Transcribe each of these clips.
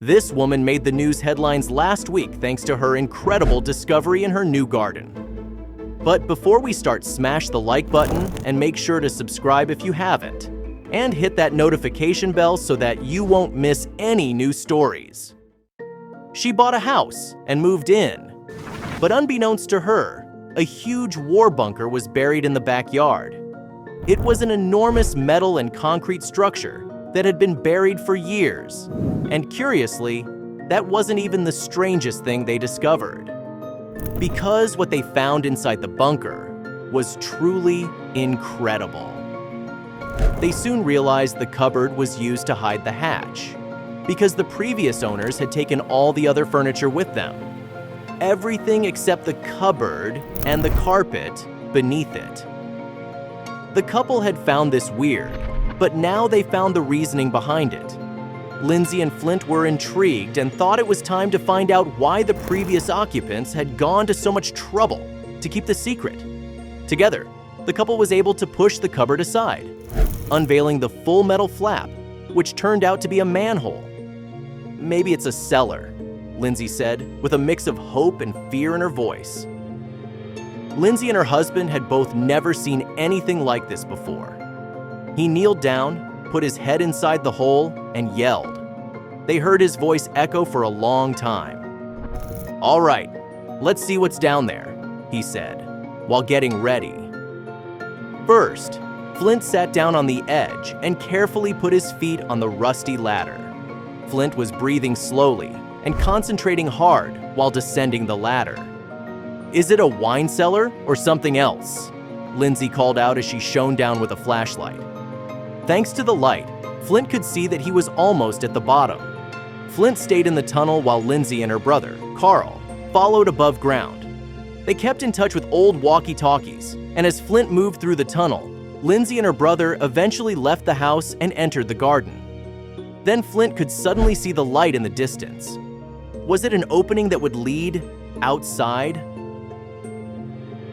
This woman made the news headlines last week thanks to her incredible discovery in her new garden. But before we start, smash the like button and make sure to subscribe if you haven't. And hit that notification bell so that you won't miss any new stories. She bought a house and moved in. But unbeknownst to her, a huge war bunker was buried in the backyard. It was an enormous metal and concrete structure that had been buried for years. And curiously, that wasn't even the strangest thing they discovered. Because what they found inside the bunker was truly incredible. They soon realized the cupboard was used to hide the hatch, because the previous owners had taken all the other furniture with them. Everything except the cupboard and the carpet beneath it. The couple had found this weird, but now they found the reasoning behind it. Lindsay and Flint were intrigued and thought it was time to find out why the previous occupants had gone to so much trouble to keep the secret. Together, the couple was able to push the cupboard aside, unveiling the full metal flap, which turned out to be a manhole. "Maybe it's a cellar," Lindsay said, with a mix of hope and fear in her voice. Lindsay and her husband had both never seen anything like this before. He kneeled down, put his head inside the hole, and yelled. They heard his voice echo for a long time. "All right, let's see what's down there," he said, while getting ready. First, Flint sat down on the edge and carefully put his feet on the rusty ladder. Flint was breathing slowly and concentrating hard while descending the ladder. "Is it a wine cellar or something else?" Lindsay called out as she shone down with a flashlight. Thanks to the light, Flint could see that he was almost at the bottom. Flint stayed in the tunnel while Lindsay and her brother, Carl, followed above ground. They kept in touch with old walkie-talkies, and as Flint moved through the tunnel, Lindsay and her brother eventually left the house and entered the garden. Then Flint could suddenly see the light in the distance. Was it an opening that would lead outside?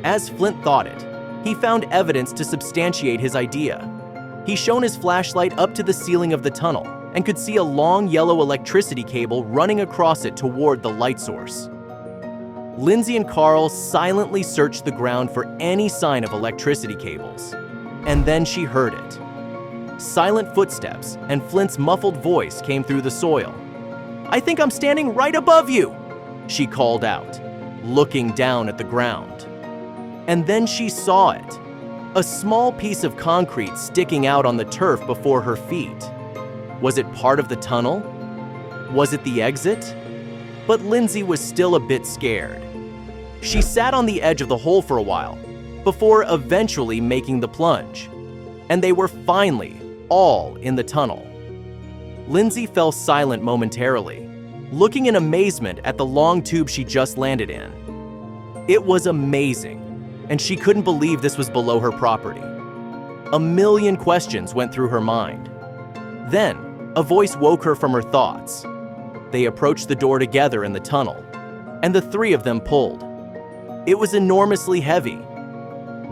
As Flint thought it, he found evidence to substantiate his idea. He shone his flashlight up to the ceiling of the tunnel and could see a long yellow electricity cable running across it toward the light source. Lindsay and Carl silently searched the ground for any sign of electricity cables. And then she heard it. Silent footsteps and Flint's muffled voice came through the soil. "I think I'm standing right above you," she called out, looking down at the ground. And then she saw it. A small piece of concrete sticking out on the turf before her feet. Was it part of the tunnel? Was it the exit? But Lindsay was still a bit scared. She sat on the edge of the hole for a while, before eventually making the plunge. And they were finally all in the tunnel. Lindsay fell silent momentarily, looking in amazement at the long tube she just landed in. It was amazing, and she couldn't believe this was below her property. A million questions went through her mind. Then, a voice woke her from her thoughts. They approached the door together in the tunnel, and the three of them pulled. It was enormously heavy.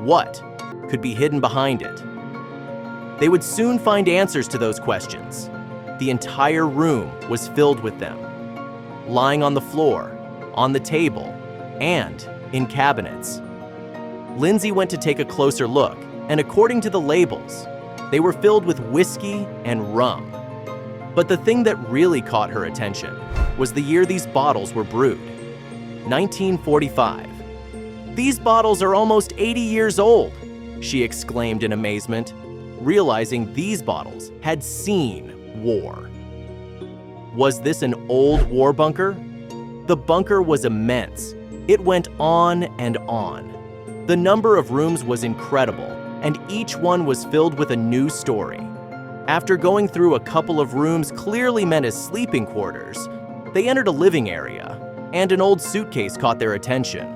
What could be hidden behind it? They would soon find answers to those questions. The entire room was filled with them, lying on the floor, on the table, and in cabinets. Lindsay went to take a closer look, and according to the labels, they were filled with whiskey and rum. But the thing that really caught her attention was the year these bottles were brewed, 1945. "These bottles are almost 80 years old," she exclaimed in amazement, realizing these bottles had seen war. Was this an old war bunker? The bunker was immense. It went on and on. The number of rooms was incredible, and each one was filled with a new story. After going through a couple of rooms clearly meant as sleeping quarters, they entered a living area, and an old suitcase caught their attention.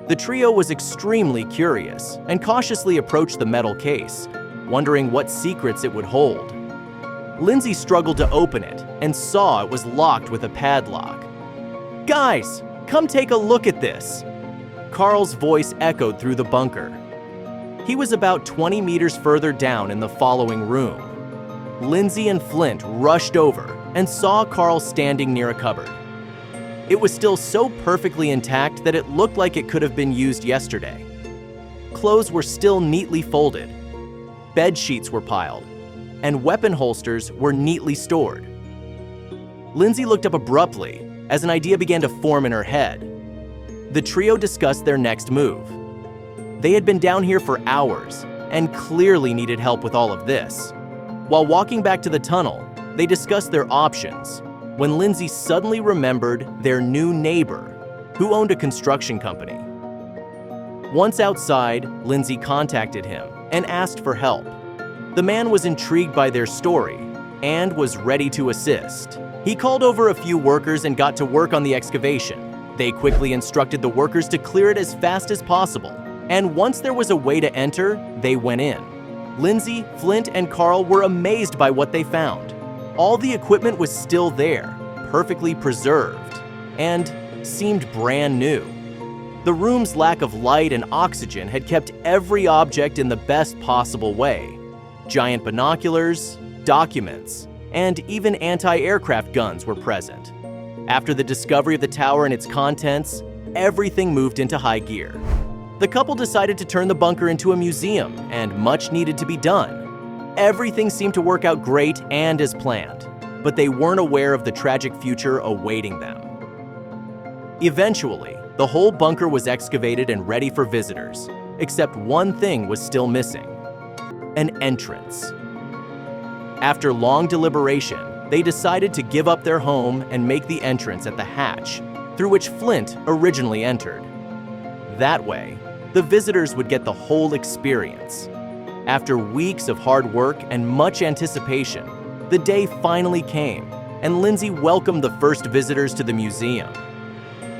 The trio was extremely curious and cautiously approached the metal case, wondering what secrets it would hold. Lindsay struggled to open it and saw it was locked with a padlock. "Guys, come take a look at this!" Carl's voice echoed through the bunker. He was about 20 meters further down in the following room. Lindsay and Flint rushed over and saw Carl standing near a cupboard. It was still so perfectly intact that it looked like it could have been used yesterday. Clothes were still neatly folded, bed sheets were piled, and weapon holsters were neatly stored. Lindsay looked up abruptly as an idea began to form in her head. The trio discussed their next move. They had been down here for hours and clearly needed help with all of this. While walking back to the tunnel, they discussed their options when Lindsay suddenly remembered their new neighbor, who owned a construction company. Once outside, Lindsay contacted him and asked for help. The man was intrigued by their story and was ready to assist. He called over a few workers and got to work on the excavation. They quickly instructed the workers to clear it as fast as possible, and once there was a way to enter, they went in. Lindsay, Flint, and Carl were amazed by what they found. All the equipment was still there, perfectly preserved, and seemed brand new. The room's lack of light and oxygen had kept every object in the best possible way. Giant binoculars, documents, and even anti-aircraft guns were present. After the discovery of the tower and its contents, everything moved into high gear. The couple decided to turn the bunker into a museum, and much needed to be done. Everything seemed to work out great and as planned, but they weren't aware of the tragic future awaiting them. Eventually, the whole bunker was excavated and ready for visitors, except one thing was still missing: an entrance. After long deliberation, they decided to give up their home and make the entrance at the hatch through which Flint originally entered. That way, the visitors would get the whole experience. After weeks of hard work and much anticipation, the day finally came, and Lindsay welcomed the first visitors to the museum.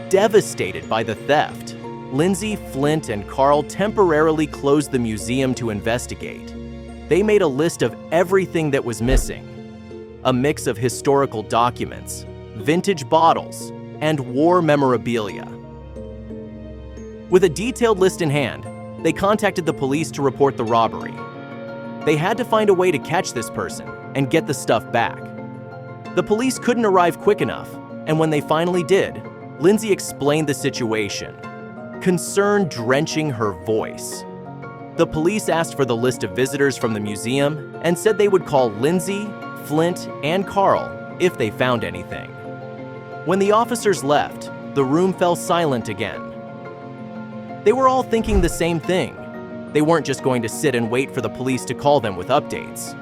Devastated by the theft, Lindsay, Flint, and Carl temporarily closed the museum to investigate. They made a list of everything that was missing: a mix of historical documents, vintage bottles, and war memorabilia. With a detailed list in hand, they contacted the police to report the robbery. They had to find a way to catch this person and get the stuff back. The police couldn't arrive quick enough, and when they finally did, Lindsay explained the situation, concern drenching her voice. The police asked for the list of visitors from the museum and said they would call Lindsay, Flint, and Carl if they found anything. When the officers left, the room fell silent again. They were all thinking the same thing. They weren't just going to sit and wait for the police to call them with updates.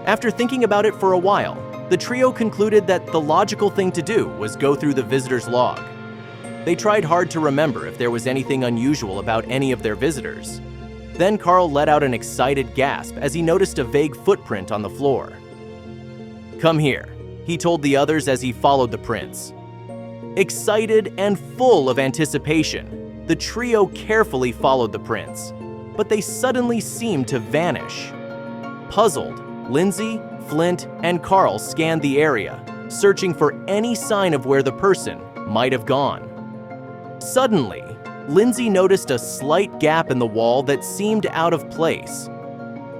After thinking about it for a while, the trio concluded that the logical thing to do was go through the visitor's log. They tried hard to remember if there was anything unusual about any of their visitors. Then Carl let out an excited gasp as he noticed a vague footprint on the floor. "Come here," he told the others as he followed the prints. Excited and full of anticipation, the trio carefully followed the prints, but they suddenly seemed to vanish. Puzzled, Lindsay, Flint, and Carl scanned the area, searching for any sign of where the person might have gone. Suddenly, Lindsay noticed a slight gap in the wall that seemed out of place.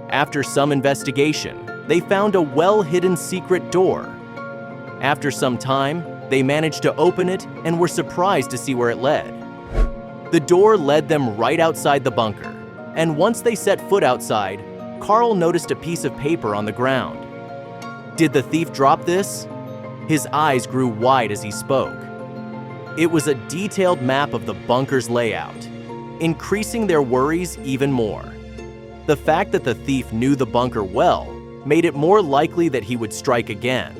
After some investigation, they found a well-hidden secret door. After some time, they managed to open it and were surprised to see where it led. The door led them right outside the bunker, and once they set foot outside, Carl noticed a piece of paper on the ground. Did the thief drop this? His eyes grew wide as he spoke. It was a detailed map of the bunker's layout, increasing their worries even more. The fact that the thief knew the bunker well made it more likely that he would strike again.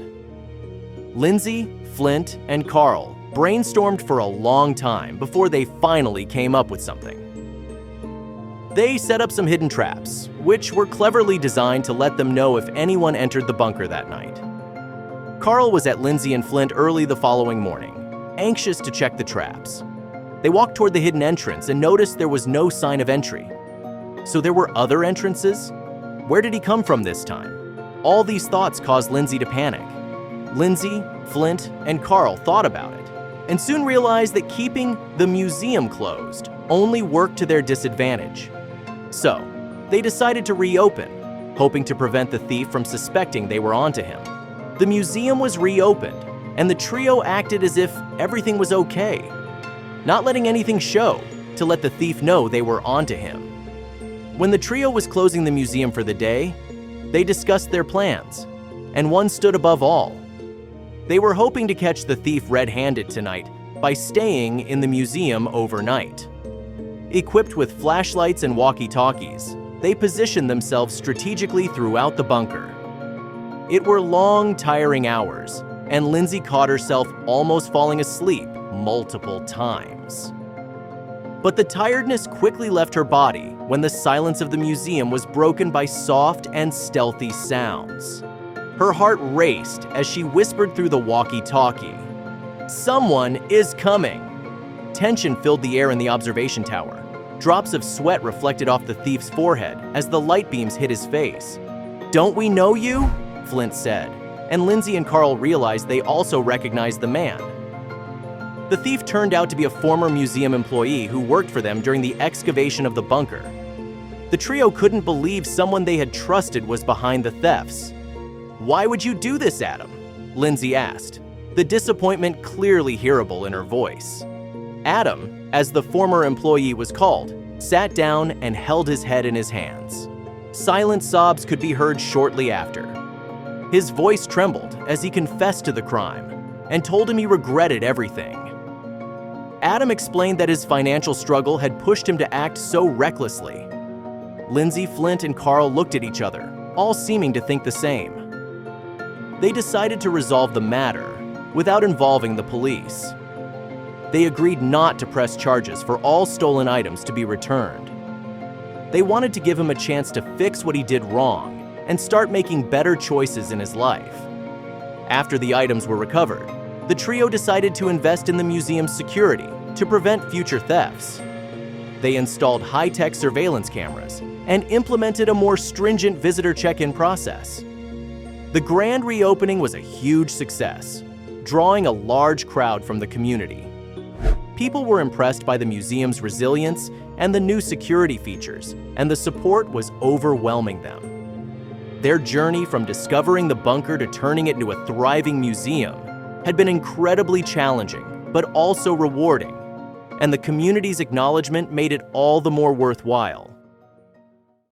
Lindsay, Flint, and Carl brainstormed for a long time before they finally came up with something. They set up some hidden traps, which were cleverly designed to let them know if anyone entered the bunker that night. Carl was at Lindsay and Flint early the following morning, anxious to check the traps. They walked toward the hidden entrance and noticed there was no sign of entry. So there were other entrances? Where did he come from this time? All these thoughts caused Lindsay to panic. Lindsay, Flint, and Carl thought about it, and soon realized that keeping the museum closed only worked to their disadvantage. So, they decided to reopen, hoping to prevent the thief from suspecting they were onto him. The museum was reopened, and the trio acted as if everything was okay, not letting anything show to let the thief know they were onto him. When the trio was closing the museum for the day, they discussed their plans, and one stood above all. They were hoping to catch the thief red-handed tonight by staying in the museum overnight. Equipped with flashlights and walkie-talkies, they positioned themselves strategically throughout the bunker. It were long, tiring hours, and Lindsay caught herself almost falling asleep multiple times. But the tiredness quickly left her body when the silence of the museum was broken by soft and stealthy sounds. Her heart raced as she whispered through the walkie-talkie, "Someone is coming!" Tension filled the air in the observation tower. Drops of sweat reflected off the thief's forehead as the light beams hit his face. "Don't we know you?" Flint said, and Lindsay and Carl realized they also recognized the man. The thief turned out to be a former museum employee who worked for them during the excavation of the bunker. The trio couldn't believe someone they had trusted was behind the thefts. "Why would you do this, Adam?" Lindsay asked, the disappointment clearly hearable in her voice. Adam, as the former employee was called, sat down and held his head in his hands. Silent sobs could be heard shortly after. His voice trembled as he confessed to the crime and told him he regretted everything. Adam explained that his financial struggle had pushed him to act so recklessly. Lindsay, Flint, and Carl looked at each other, all seeming to think the same. They decided to resolve the matter without involving the police. They agreed not to press charges for all stolen items to be returned. They wanted to give him a chance to fix what he did wrong and start making better choices in his life. After the items were recovered, the trio decided to invest in the museum's security to prevent future thefts. They installed high-tech surveillance cameras and implemented a more stringent visitor check-in process. The grand reopening was a huge success, drawing a large crowd from the community. People were impressed by the museum's resilience and the new security features, and the support was overwhelming them. Their journey from discovering the bunker to turning it into a thriving museum had been incredibly challenging, but also rewarding, and the community's acknowledgement made it all the more worthwhile.